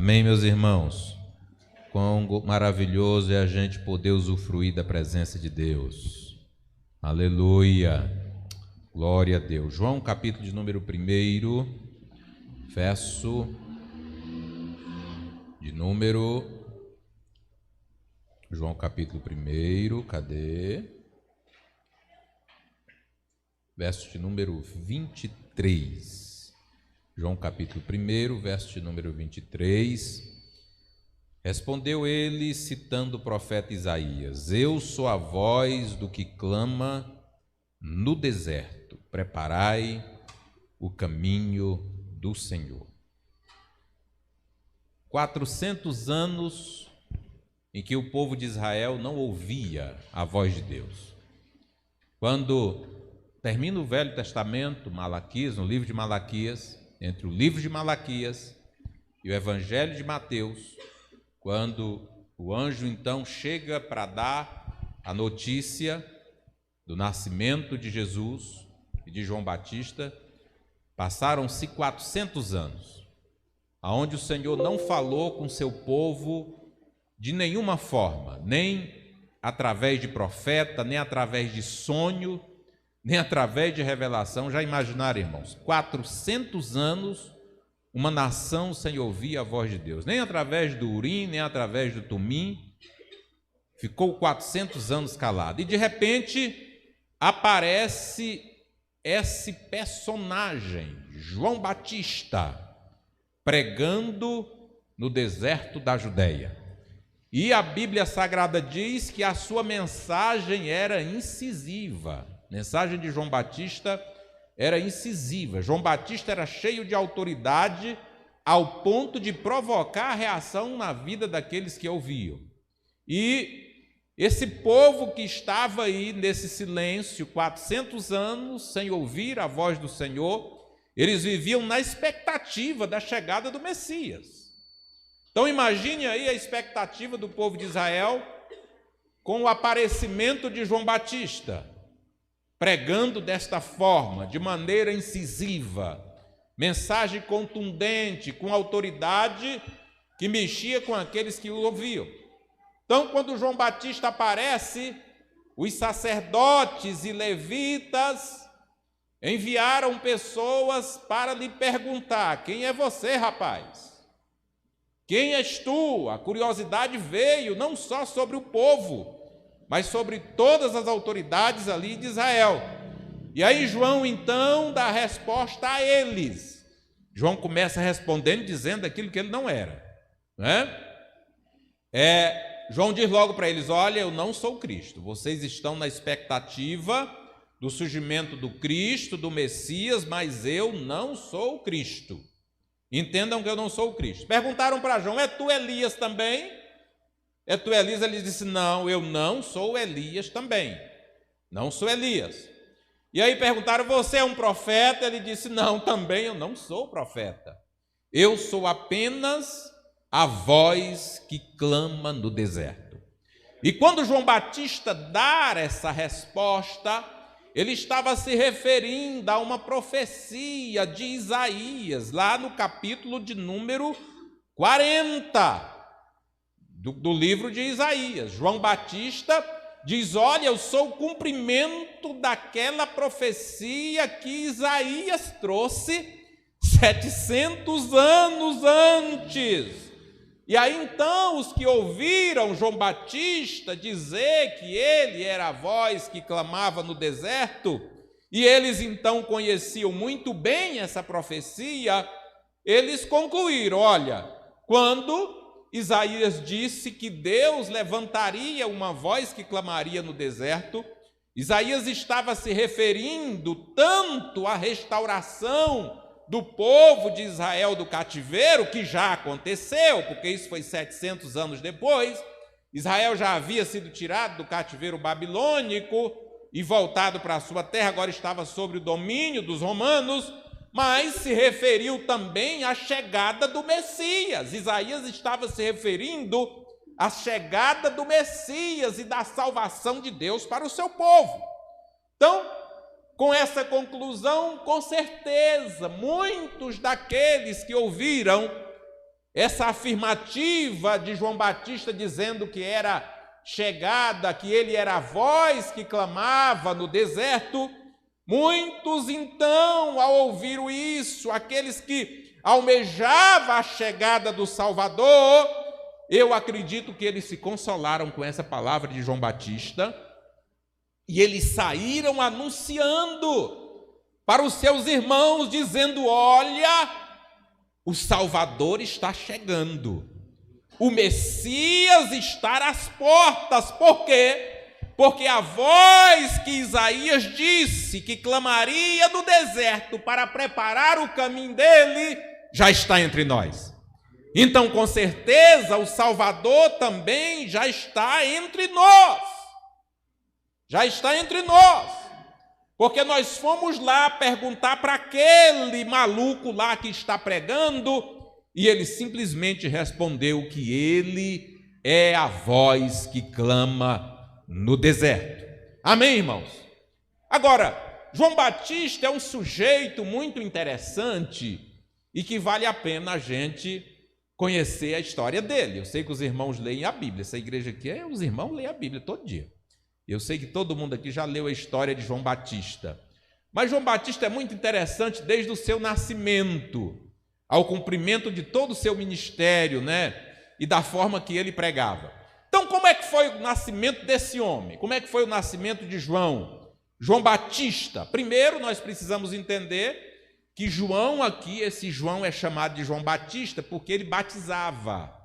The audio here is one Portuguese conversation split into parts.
Amém, meus irmãos? Quão maravilhoso é a gente poder usufruir da presença de Deus. Aleluia! Glória a Deus. João, capítulo de número 1, verso de número... João, capítulo 1, cadê? Verso de número 23. João capítulo 1, verso de número 23. Respondeu ele, citando o profeta Isaías: Eu sou a voz do que clama no deserto, preparai o caminho do Senhor. 400 anos em que o povo de Israel não ouvia a voz de Deus. Quando termina o Velho Testamento, Malaquias, no livro de Malaquias, entre o livro de Malaquias e o Evangelho de Mateus, quando o anjo então chega para dar a notícia do nascimento de Jesus e de João Batista, passaram-se 400 anos, aonde o Senhor não falou com seu povo de nenhuma forma, nem através de profeta, nem através de sonho, nem através de revelação. Já imaginaram, irmãos, 400 anos uma nação sem ouvir a voz de Deus, nem através do Urim, nem através do Tumim, ficou 400 anos calado, e de repente aparece esse personagem, João Batista, pregando no deserto da Judéia, e a Bíblia Sagrada diz que a sua mensagem era incisiva. A mensagem de João Batista era incisiva. João Batista era cheio de autoridade ao ponto de provocar a reação na vida daqueles que ouviam. E esse povo que estava aí nesse silêncio, 400 anos sem ouvir a voz do Senhor, eles viviam na expectativa da chegada do Messias. Então imagine aí a expectativa do povo de Israel com o aparecimento de João Batista, pregando desta forma, de maneira incisiva, mensagem contundente, com autoridade, que mexia com aqueles que o ouviam. Então, quando João Batista aparece, os sacerdotes e levitas enviaram pessoas para lhe perguntar: quem é você, rapaz? Quem és tu? A curiosidade veio não só sobre o povo, mas sobre todas as autoridades ali de Israel. E aí João então dá a resposta a eles. João começa respondendo, dizendo aquilo que ele não era, João diz logo para eles: olha, eu não sou Cristo, vocês estão na expectativa do surgimento do Cristo, do Messias, mas eu não sou o Cristo. Entendam que eu não sou o Cristo. Perguntaram para João: é tu Elias também? É tu Elias? Ele disse: não, eu não sou Elias também, não sou Elias. E aí perguntaram: você é um profeta? Ele disse: não, também eu não sou profeta, eu sou apenas a voz que clama no deserto. E quando João Batista dá essa resposta, ele estava se referindo a uma profecia de Isaías, lá no capítulo de número 40, do livro de Isaías. João Batista diz: olha, eu sou o cumprimento daquela profecia que Isaías trouxe 700 anos antes. E aí então os que ouviram João Batista dizer que ele era a voz que clamava no deserto, e eles então conheciam muito bem essa profecia, eles concluíram: olha, quando Isaías disse que Deus levantaria uma voz que clamaria no deserto, Isaías estava se referindo tanto à restauração do povo de Israel do cativeiro, que já aconteceu, porque isso foi 700 anos depois. Israel já havia sido tirado do cativeiro babilônico e voltado para a sua terra, agora estava sob o domínio dos romanos, mas se referiu também à chegada do Messias. Isaías estava se referindo à chegada do Messias e da salvação de Deus para o seu povo. Então, com essa conclusão, com certeza, muitos daqueles que ouviram essa afirmativa de João Batista dizendo que era chegada, que ele era a voz que clamava no deserto, muitos então, ao ouvir isso, aqueles que almejavam a chegada do Salvador, eu acredito que eles se consolaram com essa palavra de João Batista e eles saíram anunciando para os seus irmãos, dizendo: olha, o Salvador está chegando, o Messias está às portas. Por quê? Porque a voz que Isaías disse que clamaria do deserto para preparar o caminho dele, já está entre nós. Então, com certeza, o Salvador também já está entre nós. Já está entre nós. Porque nós fomos lá perguntar para aquele maluco lá que está pregando, e ele simplesmente respondeu que ele é a voz que clama no deserto. Amém, irmãos? Agora, João Batista é um sujeito muito interessante e que vale a pena a gente conhecer a história dele. Eu sei que os irmãos leem a Bíblia. Essa igreja aqui, os irmãos leem a Bíblia todo dia. Eu sei que todo mundo aqui já leu a história de João Batista. Mas João Batista é muito interessante desde o seu nascimento, ao cumprimento de todo o seu ministério, né? E da forma que ele pregava. Então, como é que foi o nascimento desse homem? Como é que foi o nascimento de João? João Batista. Primeiro, nós precisamos entender que João aqui, esse João é chamado de João Batista porque ele batizava.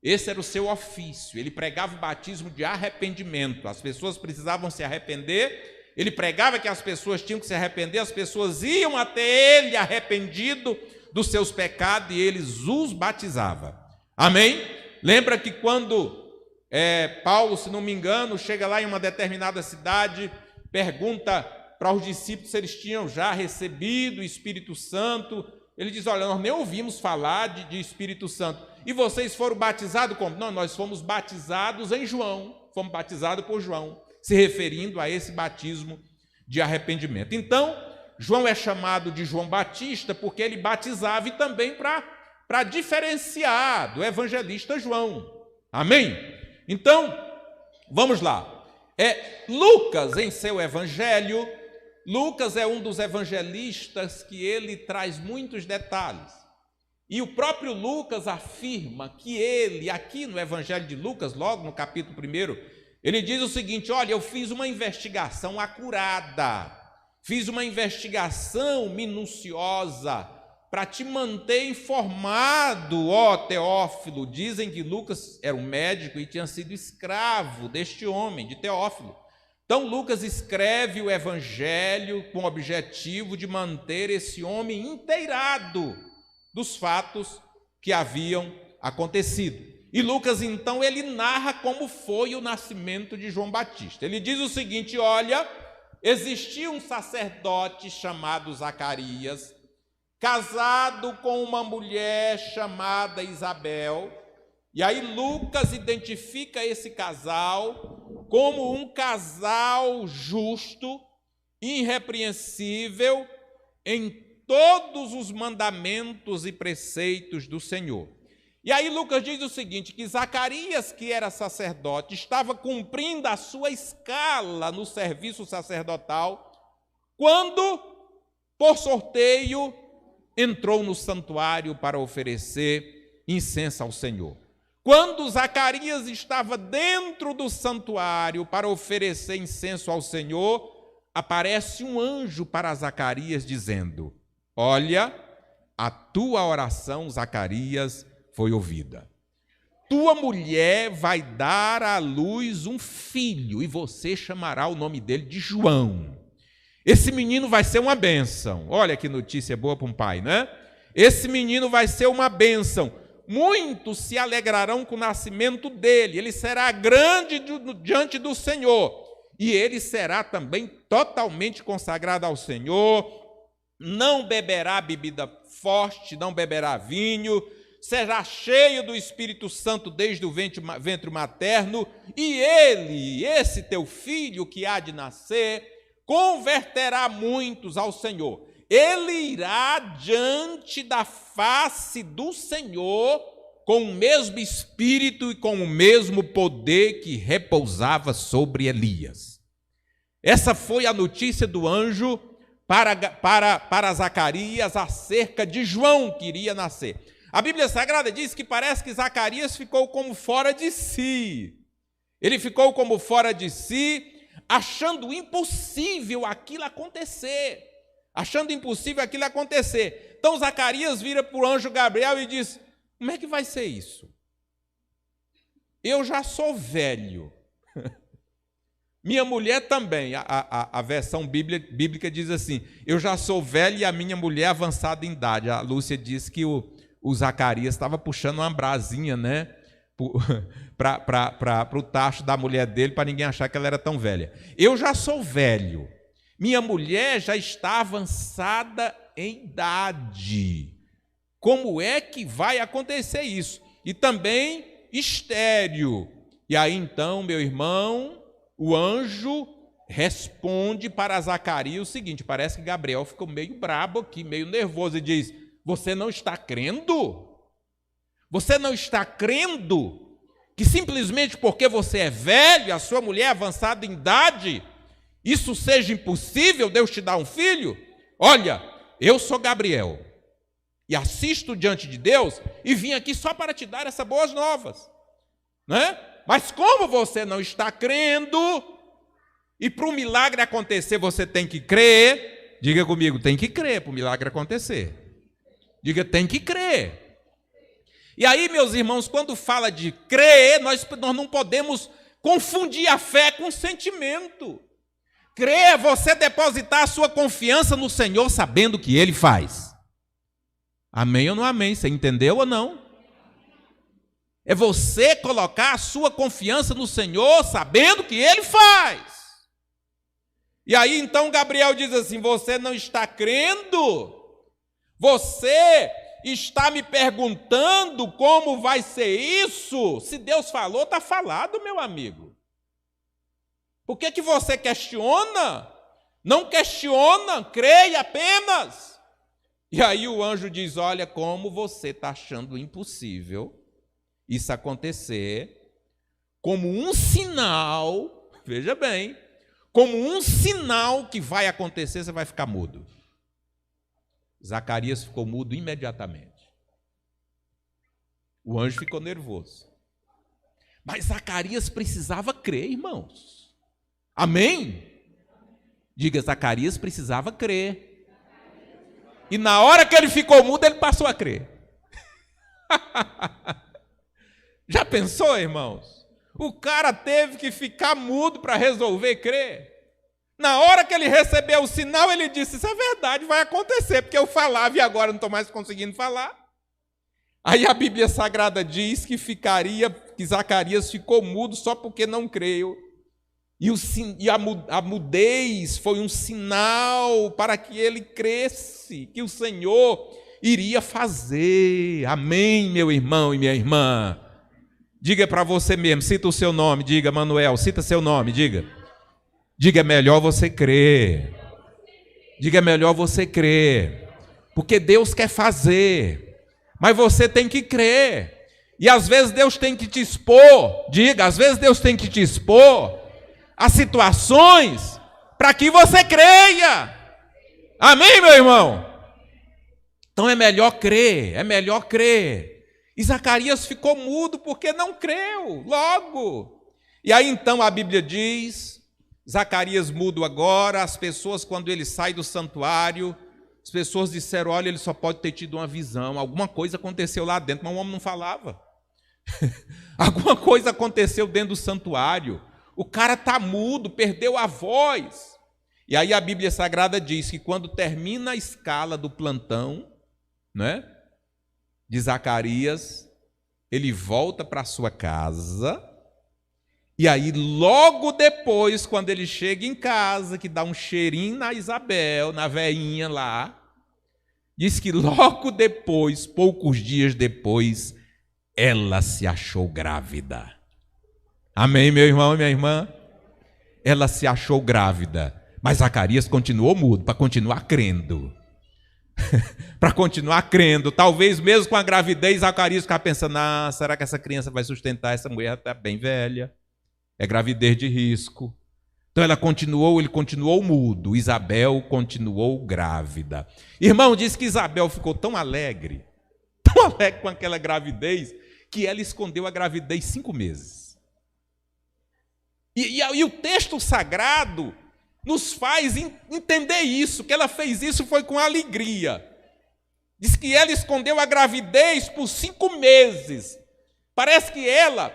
Esse era o seu ofício, ele pregava o batismo de arrependimento. As pessoas precisavam se arrepender, ele pregava que as pessoas tinham que se arrepender, as pessoas iam até ele arrependido dos seus pecados e ele os batizava. Amém? Lembra que quando Paulo, se não me engano, chega lá em uma determinada cidade, pergunta para os discípulos se eles tinham já recebido o Espírito Santo. Ele diz: olha, nós nem ouvimos falar de Espírito Santo. E vocês foram batizados como? Não, nós fomos batizados em João, fomos batizados por João, se referindo a esse batismo de arrependimento. Então, João é chamado de João Batista porque ele batizava e também para diferenciar do evangelista João. Amém? Então, vamos lá. Lucas, em seu evangelho, Lucas é um dos evangelistas que ele traz muitos detalhes. E o próprio Lucas afirma que ele, aqui no Evangelho de Lucas, logo no capítulo 1, ele diz o seguinte: olha, eu fiz uma investigação acurada, fiz uma investigação minuciosa para te manter informado, ó Teófilo. Dizem que Lucas era um médico e tinha sido escravo deste homem, de Teófilo. Então Lucas escreve o Evangelho com o objetivo de manter esse homem inteirado dos fatos que haviam acontecido. E Lucas, então, ele narra como foi o nascimento de João Batista. Ele diz o seguinte: olha, existia um sacerdote chamado Zacarias, casado com uma mulher chamada Isabel. E aí Lucas identifica esse casal como um casal justo, irrepreensível, em todos os mandamentos e preceitos do Senhor. E aí Lucas diz o seguinte, que Zacarias, que era sacerdote, estava cumprindo a sua escala no serviço sacerdotal, quando, por sorteio, entrou no santuário para oferecer incenso ao Senhor. Quando Zacarias estava dentro do santuário para oferecer incenso ao Senhor, aparece um anjo para Zacarias dizendo: olha, a tua oração, Zacarias, foi ouvida. Tua mulher vai dar à luz um filho e você chamará o nome dele de João. Esse menino vai ser uma bênção. Olha que notícia boa para um pai, né? Esse menino vai ser uma bênção. Muitos se alegrarão com o nascimento dele. Ele será grande diante do Senhor. E ele será também totalmente consagrado ao Senhor. Não beberá bebida forte, não beberá vinho. Será cheio do Espírito Santo desde o ventre materno. E ele, esse teu filho que há de nascer, converterá muitos ao Senhor. Ele irá diante da face do Senhor com o mesmo espírito e com o mesmo poder que repousava sobre Elias. Essa foi a notícia do anjo para Zacarias acerca de João que iria nascer. A Bíblia Sagrada diz que parece que Zacarias ficou como fora de si. Ele ficou como fora de si, achando impossível aquilo acontecer. Então Zacarias vira para o anjo Gabriel e diz: como é que vai ser isso? Eu já sou velho. Minha mulher também. A versão bíblica diz assim: eu já sou velho e a minha mulher avançada em idade. A Lúcia disse que o Zacarias estava puxando uma brasinha, né, para o tacho da mulher dele, para ninguém achar que ela era tão velha. Eu já sou velho. Minha mulher já está avançada em idade. Como é que vai acontecer isso? E também estéril. E aí então, meu irmão, o anjo responde para Zacarias o seguinte: parece que Gabriel ficou meio brabo aqui, meio nervoso, e diz: você não está crendo? Você não está crendo que simplesmente porque você é velho e a sua mulher é avançada em idade, isso seja impossível, Deus te dar um filho? Olha, eu sou Gabriel e assisto diante de Deus e vim aqui só para te dar essas boas novas, né? Mas como você não está crendo, e para o milagre acontecer você tem que crer, diga comigo, tem que crer para o milagre acontecer. Diga, tem que crer. E aí, meus irmãos, quando fala de crer, nós não podemos confundir a fé com sentimento. Crer é você depositar a sua confiança no Senhor sabendo o que Ele faz. Amém ou não amém? Você entendeu ou não? É você colocar a sua confiança no Senhor sabendo o que Ele faz. E aí então Gabriel diz assim: você não está crendo? Você está me perguntando como vai ser isso? Se Deus falou, está falado, meu amigo. Por que você questiona? Não questiona, creia apenas. E aí o anjo diz: olha, como você está achando impossível isso acontecer, como um sinal, veja bem, como um sinal que vai acontecer, você vai ficar mudo. Zacarias ficou mudo imediatamente. O anjo ficou nervoso. Mas Zacarias precisava crer, irmãos. Amém? Diga, Zacarias precisava crer. E na hora que ele ficou mudo, ele passou a crer. Já pensou, irmãos? O cara teve que ficar mudo para resolver crer. Na hora que ele recebeu o sinal, ele disse: isso é verdade, vai acontecer, porque eu falava e agora não estou mais conseguindo falar. Aí a Bíblia Sagrada diz que Zacarias ficou mudo só porque não creu. E a mudez foi um sinal para que ele cresce, que o Senhor iria fazer. Amém, meu irmão e minha irmã? Diga para você mesmo, cita o seu nome, diga, Manuel, cita seu nome, diga. Diga, é melhor você crer. Diga, é melhor você crer. Porque Deus quer fazer. Mas você tem que crer. E às vezes Deus tem que te expor. Diga, às vezes Deus tem que te expor a situações para que você creia. Amém, meu irmão? Então é melhor crer, é melhor crer. E Zacarias ficou mudo porque não creu logo. E aí então a Bíblia diz, Zacarias mudo agora, as pessoas quando ele sai do santuário, as pessoas disseram: olha, ele só pode ter tido uma visão, alguma coisa aconteceu lá dentro, mas o homem não falava. Alguma coisa aconteceu dentro do santuário, o cara está mudo, perdeu a voz. E aí a Bíblia Sagrada diz que quando termina a escala do plantão, né, de Zacarias, ele volta para sua casa. E aí, logo depois, quando ele chega em casa, que dá um cheirinho na Isabel, na veinha lá, diz que logo depois, poucos dias depois, ela se achou grávida. Amém, meu irmão e minha irmã? Ela se achou grávida, mas Zacarias continuou mudo, para continuar crendo. para continuar crendo. Talvez mesmo com a gravidez, Zacarias ficava pensando, será que essa criança vai sustentar? Essa mulher está bem velha, é gravidez de risco. Então ele continuou mudo, Isabel continuou grávida. Irmão, diz que Isabel ficou tão alegre com aquela gravidez, que ela escondeu a gravidez 5 meses. E o texto sagrado nos faz entender isso, que ela fez isso foi com alegria. Diz que ela escondeu a gravidez por 5 meses. Parece que ela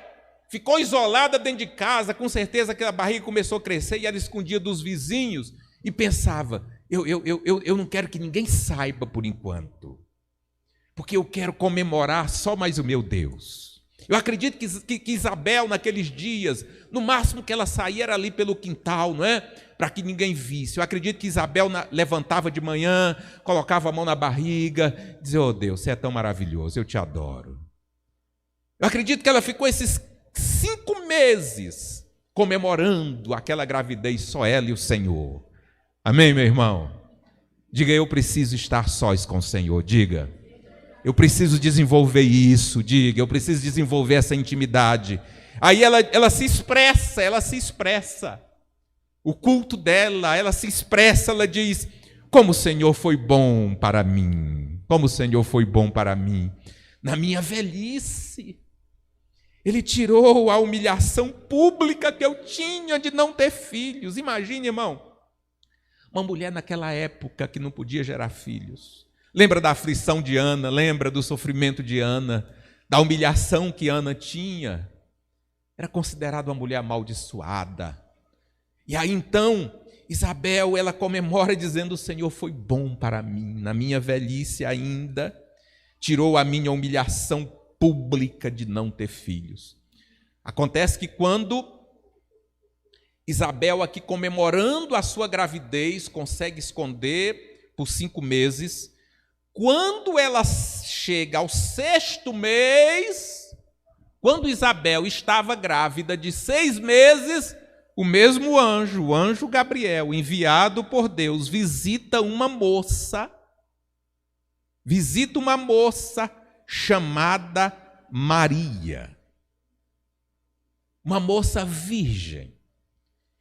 ficou isolada dentro de casa, com certeza que a barriga começou a crescer e ela escondia dos vizinhos e pensava, eu não quero que ninguém saiba por enquanto, porque eu quero comemorar só mais o meu Deus. Eu acredito que Isabel, naqueles dias, no máximo que ela saía era ali pelo quintal, não é? Para que ninguém visse. Eu acredito que Isabel levantava de manhã, colocava a mão na barriga, dizia, oh Deus, você é tão maravilhoso, eu te adoro. Eu acredito que ela ficou esses 5 meses comemorando aquela gravidez, só ela e o Senhor. Amém, meu irmão? Diga, eu preciso estar sós com o Senhor, diga. Eu preciso desenvolver isso, diga, eu preciso desenvolver essa intimidade. Aí ela se expressa. O culto dela, ela se expressa, ela diz, como o Senhor foi bom para mim, como o Senhor foi bom para mim, na minha velhice. Ele tirou a humilhação pública que eu tinha de não ter filhos. Imagine, irmão, uma mulher naquela época que não podia gerar filhos. Lembra da aflição de Ana, lembra do sofrimento de Ana, da humilhação que Ana tinha. Era considerada uma mulher amaldiçoada. E aí então, Isabel, ela comemora dizendo, o Senhor foi bom para mim, na minha velhice ainda, tirou a minha humilhação pública de não ter filhos. Acontece que quando Isabel, aqui comemorando a sua gravidez, consegue esconder por 5 meses, quando ela chega ao 6º mês, quando Isabel estava grávida de 6 meses, o mesmo anjo, o anjo Gabriel, enviado por Deus, visita uma moça chamada Maria, uma moça virgem,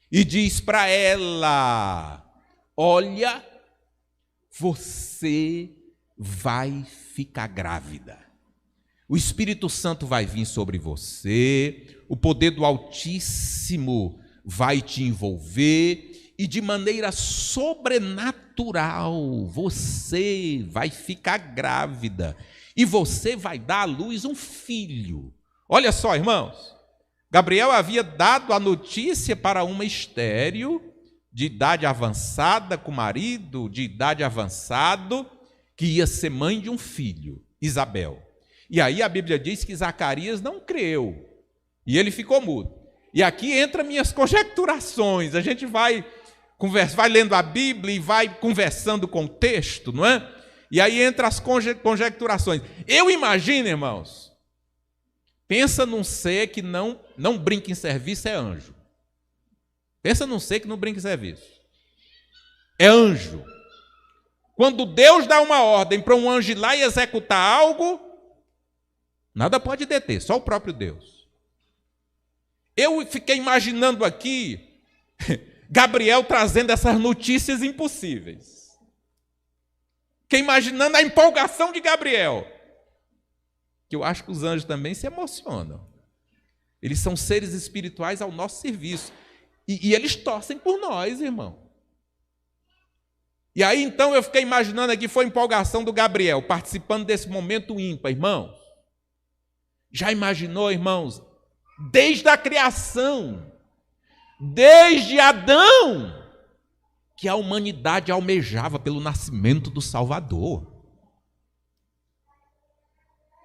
e diz para ela, olha, você vai ficar grávida. O Espírito Santo vai vir sobre você, o poder do Altíssimo vai te envolver e de maneira sobrenatural você vai ficar grávida e você vai dar à luz um filho. Olha só, irmãos, Gabriel havia dado a notícia para uma estéril de idade avançada, com marido de idade avançado, que ia ser mãe de um filho, Isabel. E aí a Bíblia diz que Zacarias não creu, e ele ficou mudo. E aqui entra minhas conjecturações, a gente vai lendo a Bíblia e vai conversando com o texto, não é? E aí entra as conjecturações. Eu imagino, irmãos, pensa num ser que não brinca em serviço, é anjo. Pensa num ser que não brinca em serviço. É anjo. Quando Deus dá uma ordem para um anjo ir lá e executar algo, nada pode deter, só o próprio Deus. Eu fiquei imaginando aqui Gabriel trazendo essas notícias impossíveis. Fiquei imaginando a empolgação de Gabriel. Que eu acho que os anjos também se emocionam. Eles são seres espirituais ao nosso serviço. E eles torcem por nós, irmão. E aí, então, eu fiquei imaginando aqui, foi a empolgação do Gabriel, participando desse momento ímpar, irmãos. Já imaginou, irmãos, desde a criação, desde Adão, que a humanidade almejava pelo nascimento do Salvador.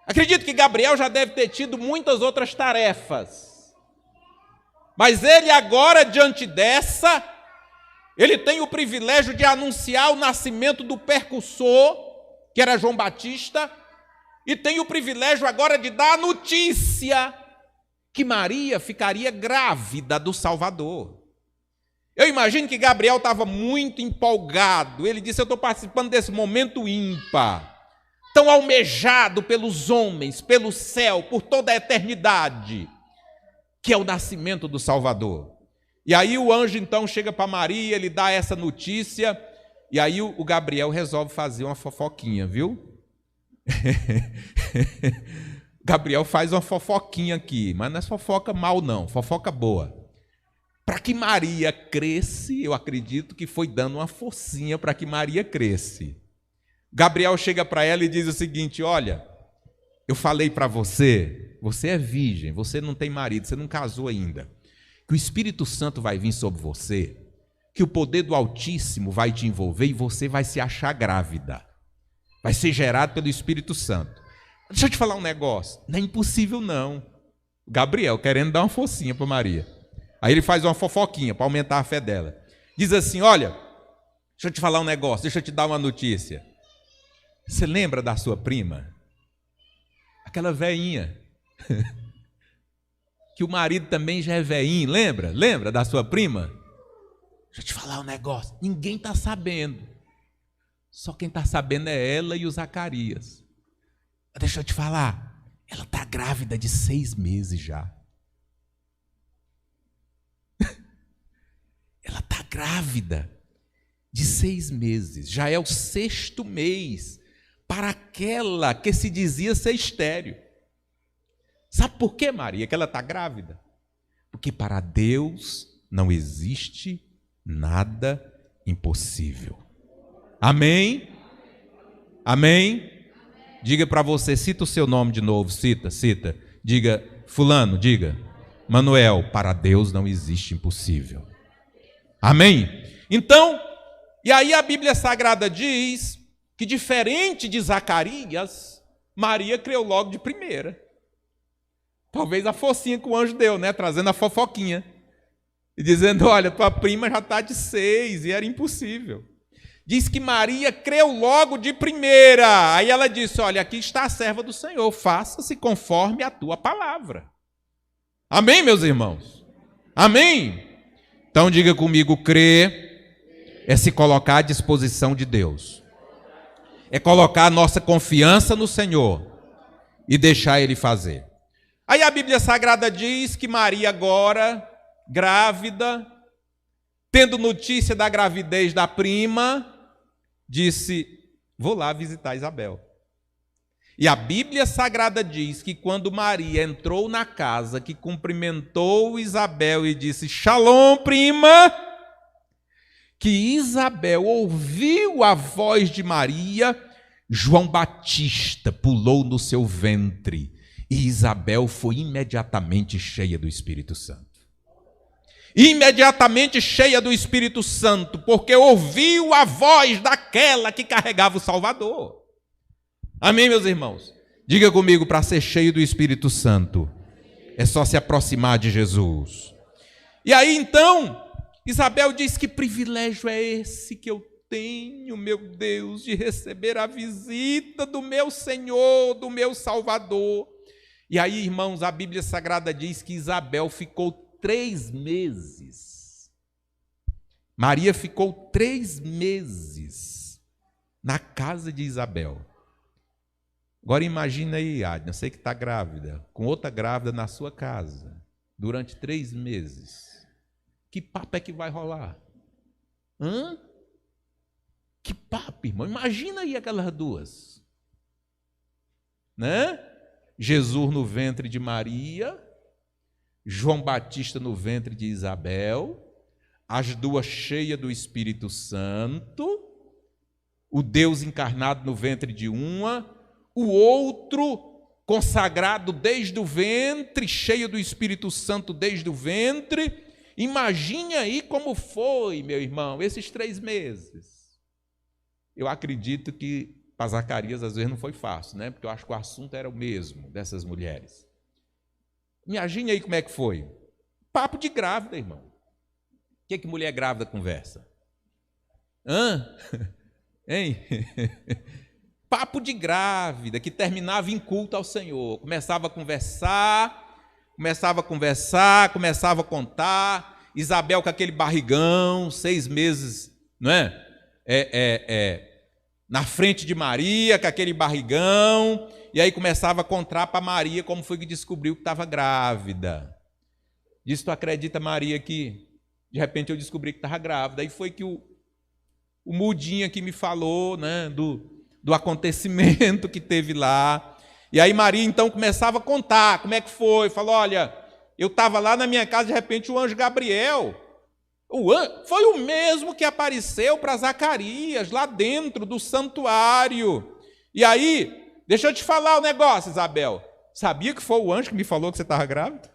Acredito que Gabriel já deve ter tido muitas outras tarefas. Mas ele agora, diante dessa, ele tem o privilégio de anunciar o nascimento do precursor, que era João Batista, e tem o privilégio agora de dar a notícia que Maria ficaria grávida do Salvador. Eu imagino que Gabriel estava muito empolgado. Ele disse: eu estou participando desse momento ímpar, tão almejado pelos homens, pelo céu, por toda a eternidade, que é o nascimento do Salvador. E aí o anjo então chega para Maria, ele dá essa notícia, e aí o Gabriel resolve fazer uma fofoquinha, viu? Gabriel faz uma fofoquinha aqui, mas não é fofoca mal não, fofoca boa. Para que Maria cresce, eu acredito que foi dando uma forcinha para que Maria cresce. Gabriel chega para ela e diz o seguinte: olha, eu falei para você, você é virgem, você não tem marido, você não casou ainda, que o Espírito Santo vai vir sobre você, que o poder do Altíssimo vai te envolver e você vai se achar grávida. Vai ser gerado pelo Espírito Santo. Deixa eu te falar um negócio, não é impossível não. Gabriel querendo dar uma forcinha para Maria. Aí ele faz uma fofoquinha para aumentar a fé dela. Diz assim: olha, deixa eu te falar um negócio, deixa eu te dar uma notícia. Você lembra da sua prima? Aquela veinha. Que o marido também já é veinho, lembra? Lembra da sua prima? Deixa eu te falar um negócio, ninguém está sabendo. Só quem está sabendo é ela e o Zacarias. Deixa eu te falar, ela está grávida de 6 meses já. Ela está grávida de 6 meses, já é o 6º mês para aquela que se dizia ser estéril. Sabe por quê, Maria, que ela está grávida? Porque para Deus não existe nada impossível. Amém? Amém? Diga para você, cita o seu nome de novo, cita. Diga, fulano, diga, Manuel, para Deus não existe impossível. Amém? Então, e aí a Bíblia Sagrada diz que, diferente de Zacarias, Maria creu logo de primeira. Talvez a focinha que o anjo deu, né? Trazendo a fofoquinha. E dizendo: olha, tua prima já está de 6, e era impossível. Diz que Maria creu logo de primeira. Aí ela disse: olha, aqui está a serva do Senhor, faça-se conforme a tua palavra. Amém, meus irmãos? Amém? Então diga comigo: crer é se colocar à disposição de Deus. É colocar a nossa confiança no Senhor e deixar Ele fazer. Aí a Bíblia Sagrada diz que Maria agora, grávida, tendo notícia da gravidez da prima, disse: vou lá visitar Isabel. E a Bíblia Sagrada diz que quando Maria entrou na casa, que cumprimentou Isabel e disse: Shalom, prima, que Isabel ouviu a voz de Maria, João Batista pulou no seu ventre e Isabel foi imediatamente cheia do Espírito Santo. Imediatamente cheia do Espírito Santo, porque ouviu a voz daquela que carregava o Salvador. Amém, meus irmãos? Diga comigo: para ser cheio do Espírito Santo, é só se aproximar de Jesus. E aí então, Isabel diz: que privilégio é esse que eu tenho, meu Deus, de receber a visita do meu Senhor, do meu Salvador. E aí, irmãos, a Bíblia Sagrada diz que Isabel ficou 3 meses. Maria ficou 3 meses na casa de Isabel. Agora imagina aí, Adna, você que está grávida, com outra grávida na sua casa, durante 3 meses. Que papo é que vai rolar? Que papo, irmão? Imagina aí aquelas duas. Né? Jesus no ventre de Maria, João Batista no ventre de Isabel, as duas cheias do Espírito Santo, o Deus encarnado no ventre de uma, o outro consagrado desde o ventre, cheio do Espírito Santo desde o ventre. Imagine aí como foi, meu irmão, esses 3 meses. Eu acredito que para Zacarias às vezes não foi fácil, né? Porque eu acho que o assunto era o mesmo dessas mulheres. Imagine aí como é que foi. Papo de grávida, irmão. O que mulher grávida conversa? Hein? Papo de grávida, que terminava em culto ao Senhor. Começava a conversar, começava a contar. Isabel com aquele barrigão, 6 meses, não é? Na frente de Maria, com aquele barrigão, e aí começava a contar para Maria como foi que descobriu que estava grávida. Diz: tu acredita, Maria, que de repente eu descobri que estava grávida? Aí foi que o mudinho aqui me falou, né, do acontecimento que teve lá. E aí Maria então começava a contar como é que foi. Falou: olha, eu estava lá na minha casa, de repente o anjo Gabriel, foi o mesmo que apareceu para Zacarias lá dentro do santuário. E aí, deixa eu te falar o negócio, Isabel. Sabia que foi o anjo que me falou que você estava grávida?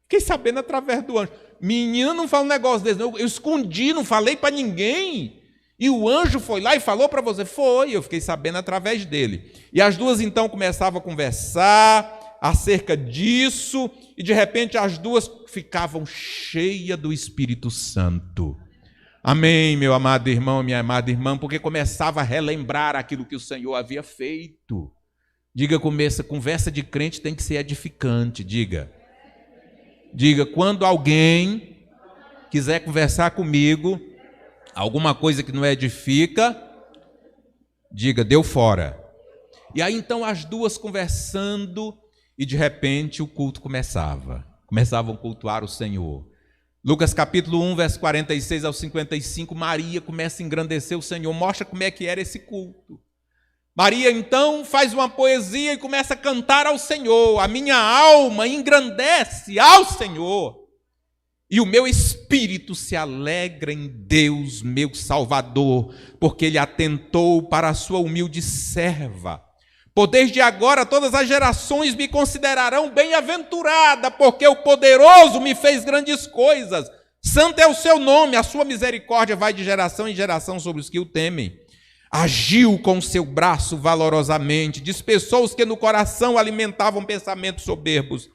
Fiquei sabendo através do anjo. Menina, não fala um negócio desse, eu escondi, não falei para ninguém. E o anjo foi lá e falou para você? Foi, eu fiquei sabendo através dele. E as duas então começavam a conversar acerca disso, e de repente as duas ficavam cheias do Espírito Santo. Amém, meu amado irmão, minha amada irmã, porque começava a relembrar aquilo que o Senhor havia feito. Diga, conversa de crente tem que ser edificante, diga. Diga, quando alguém quiser conversar comigo, alguma coisa que não edifica, diga, deu fora. E aí então as duas conversando, e de repente o culto começavam a cultuar o Senhor. Lucas capítulo 1, verso 46 ao 55, Maria começa a engrandecer o Senhor, mostra como é que era esse culto. Maria então faz uma poesia e começa a cantar ao Senhor: a minha alma engrandece ao Senhor, e o meu espírito se alegra em Deus, meu Salvador, porque Ele atentou para a sua humilde serva. Por desde agora todas as gerações me considerarão bem-aventurada, porque o poderoso me fez grandes coisas. Santo é o seu nome, a sua misericórdia vai de geração em geração sobre os que o temem. Agiu com seu braço valorosamente, dispersou os que no coração alimentavam pensamentos soberbos.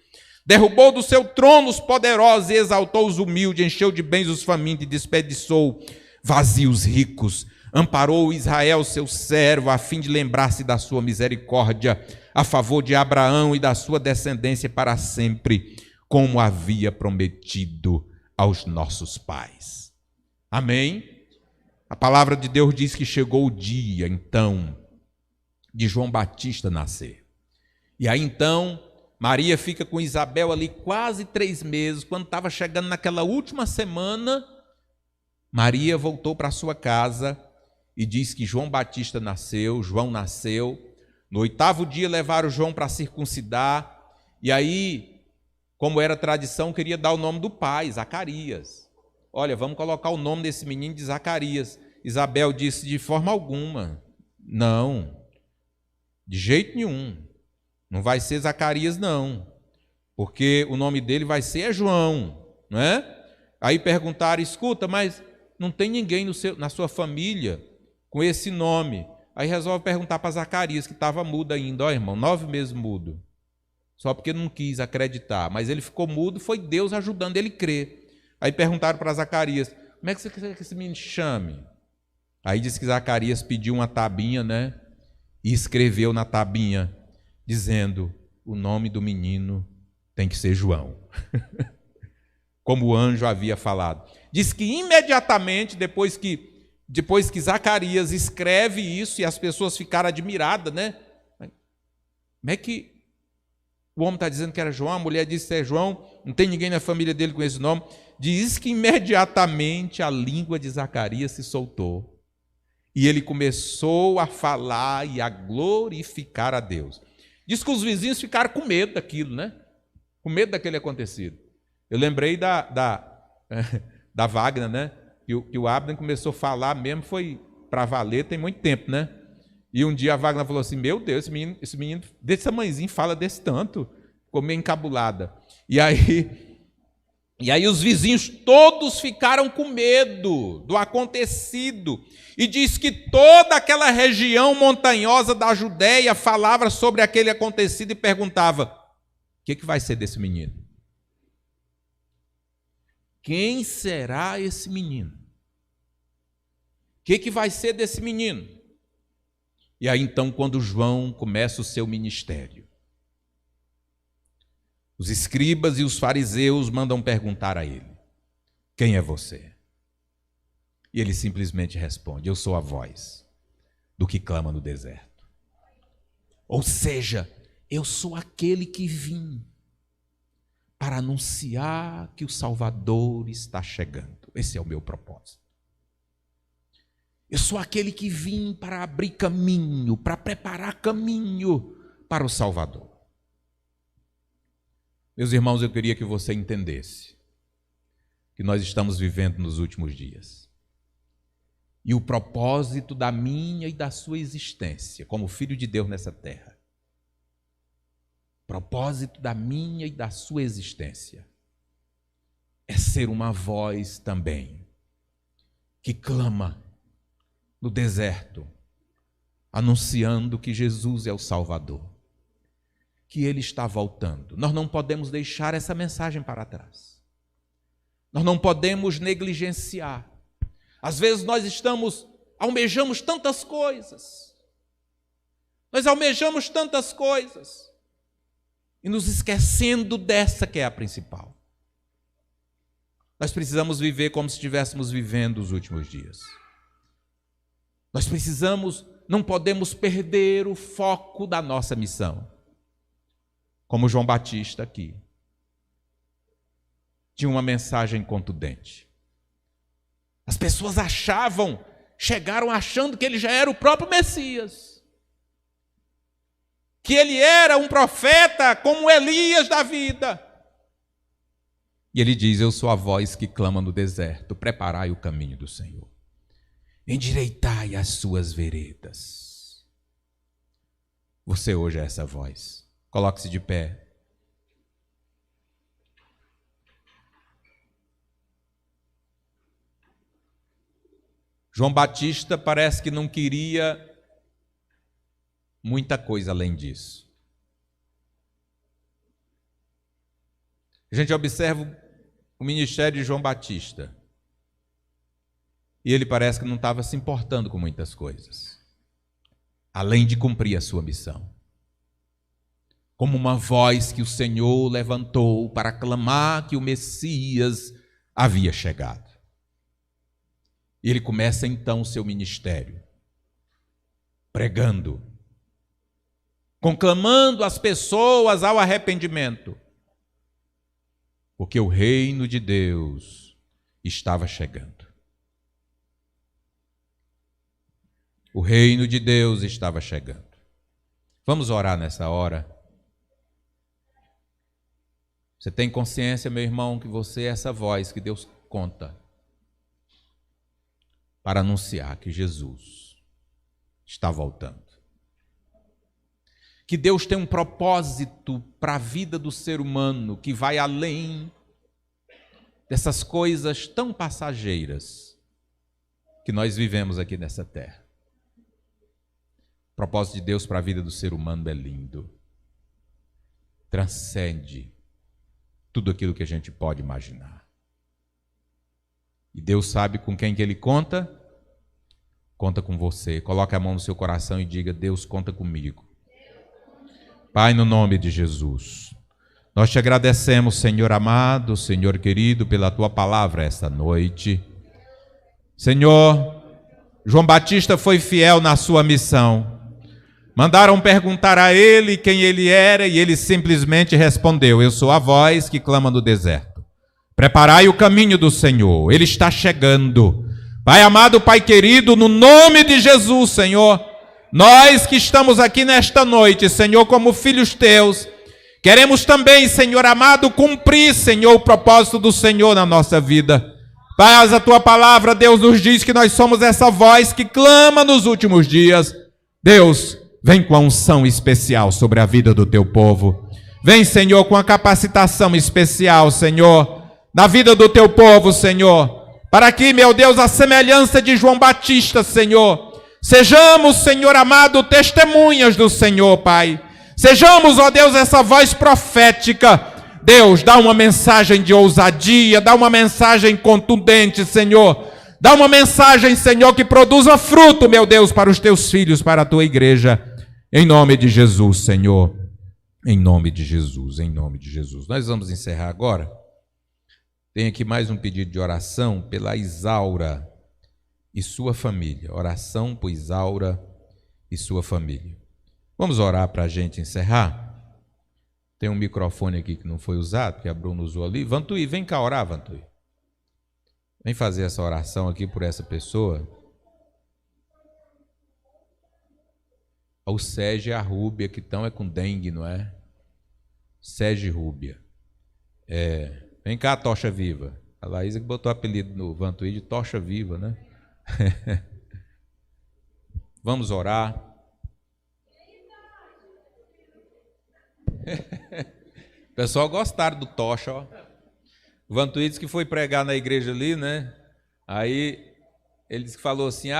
Derrubou do seu trono os poderosos e exaltou os humildes, encheu de bens os famintos e desperdiçou vazios ricos. Amparou Israel, seu servo, a fim de lembrar-se da sua misericórdia, a favor de Abraão e da sua descendência para sempre, como havia prometido aos nossos pais. Amém? A palavra de Deus diz que chegou o dia, então, de João Batista nascer. E aí, então, Maria fica com Isabel ali quase 3 meses. Quando estava chegando naquela última semana, Maria voltou para sua casa e diz que João Batista nasceu, João nasceu. No 8º dia levaram João para circuncidar. E aí, como era tradição, queria dar o nome do pai, Zacarias. Olha, vamos colocar o nome desse menino de Zacarias. Isabel disse: de forma alguma, não, de jeito nenhum, não vai ser Zacarias não, porque o nome dele vai ser João, não é? Aí perguntaram: escuta, mas não tem ninguém na sua família com esse nome. Aí resolve perguntar para Zacarias, que estava mudo ainda, ó irmão, 9 meses mudo, só porque não quis acreditar, mas ele ficou mudo, foi Deus ajudando ele a crer. Aí perguntaram para Zacarias: como é que você quer que esse menino chame? Aí diz que Zacarias pediu uma tabinha, né? E escreveu na tabinha, dizendo: o nome do menino tem que ser João. Como o anjo havia falado. Diz que imediatamente, depois que Zacarias escreve isso, e as pessoas ficaram admiradas, né? Como é que o homem está dizendo que era João, a mulher disse que é João, não tem ninguém na família dele com esse nome. Diz que imediatamente a língua de Zacarias se soltou. E ele começou a falar e a glorificar a Deus. Diz que os vizinhos ficaram com medo daquilo, né? Com medo daquele acontecido. Eu lembrei da Wagner, né? Que o Abner começou a falar mesmo, foi para valer, tem muito tempo, né? E um dia a Wagner falou assim: meu Deus, esse menino desse tamanhozinho fala desse tanto. Ficou meio encabulada. E aí os vizinhos todos ficaram com medo do acontecido. E diz que toda aquela região montanhosa da Judéia falava sobre aquele acontecido e perguntava: o que vai ser desse menino? Quem será esse menino? O que vai ser desse menino? E aí então, quando João começa o seu ministério, Os escribas e os fariseus mandam perguntar a ele: quem é você? E ele simplesmente responde: eu sou a voz do que clama no deserto. Ou seja, eu sou aquele que vim para anunciar que o Salvador está chegando. Esse é o meu propósito. Eu sou aquele que vim para abrir caminho, para preparar caminho para o Salvador. Meus irmãos, eu queria que você entendesse que nós estamos vivendo nos últimos dias. E o propósito da minha e da sua existência como filho de Deus nessa terra, propósito da minha e da sua existência, é ser uma voz também que clama no deserto, anunciando que Jesus é o Salvador, que Ele está voltando. Nós não podemos deixar essa mensagem para trás. Nós não podemos negligenciar. Às vezes nós almejamos tantas coisas. Nós almejamos tantas coisas e nos esquecendo dessa que é a principal. Nós precisamos viver como se estivéssemos vivendo os últimos dias. Nós não podemos perder o foco da nossa missão. Como João Batista aqui. Tinha uma mensagem contundente. As pessoas chegaram achando que ele já era o próprio Messias. Que ele era um profeta como Elias da vida. E ele diz: eu sou a voz que clama no deserto, preparai o caminho do Senhor. Endireitai as suas veredas. Você hoje é essa voz. Coloque-se de pé. João Batista parece que não queria muita coisa além disso. A gente observa o ministério de João Batista. E ele parece que não estava se importando com muitas coisas, além de cumprir a sua missão. Como uma voz que o Senhor levantou para clamar que o Messias havia chegado. E ele começa então o seu ministério, pregando, conclamando as pessoas ao arrependimento, porque o reino de Deus estava chegando. O reino de Deus estava chegando. Vamos orar nessa hora. Você tem consciência, meu irmão, que você é essa voz que Deus conta para anunciar que Jesus está voltando. Que Deus tem um propósito para a vida do ser humano que vai além dessas coisas tão passageiras que nós vivemos aqui nessa terra. O propósito de Deus para a vida do ser humano é lindo. Transcende tudo aquilo que a gente pode imaginar. E Deus sabe com quem que Ele conta? Conta com você. Coloque a mão no seu coração e diga: Deus conta comigo. Pai, no nome de Jesus, nós te agradecemos, Senhor amado, Senhor querido, pela Tua palavra esta noite. Senhor, João Batista foi fiel na sua missão. Mandaram perguntar a ele quem ele era e ele simplesmente respondeu: eu sou a voz que clama no deserto. Preparai o caminho do Senhor, Ele está chegando. Pai amado, Pai querido, no nome de Jesus, Senhor, nós que estamos aqui nesta noite, Senhor, como filhos Teus, queremos também, Senhor amado, cumprir, Senhor, o propósito do Senhor na nossa vida. Pai, a Tua palavra, Deus, nos diz que nós somos essa voz que clama nos últimos dias. Deus, vem com a unção especial sobre a vida do Teu povo. Vem, Senhor, com a capacitação especial, Senhor, na vida do Teu povo, Senhor. Para que, meu Deus, a semelhança de João Batista, Senhor, sejamos, Senhor amado, testemunhas do Senhor, Pai. Sejamos, ó Deus, essa voz profética. Deus, dá uma mensagem de ousadia, dá uma mensagem contundente, Senhor. Dá uma mensagem, Senhor, que produza fruto, meu Deus, para os Teus filhos, para a Tua igreja. Em nome de Jesus, Senhor. Em nome de Jesus, em nome de Jesus. Nós vamos encerrar agora. Tem aqui mais um pedido de oração pela Isaura e sua família. Oração por Isaura e sua família. Vamos orar para a gente encerrar? Tem um microfone aqui que não foi usado, que a Bruna usou ali. Vantuí, vem cá orar, Vantuí. Vem fazer essa oração aqui por essa pessoa. O Sérgio e a Rúbia, que estão com dengue, não é? Sérgio e Rúbia. Vem cá, Tocha Viva. A Laísa que botou o apelido no Vantuí de Tocha Viva, né? Vamos orar. O pessoal gostaram do Tocha, ó. O Vantuí disse que foi pregar na igreja ali, né? Aí ele disse que falou assim: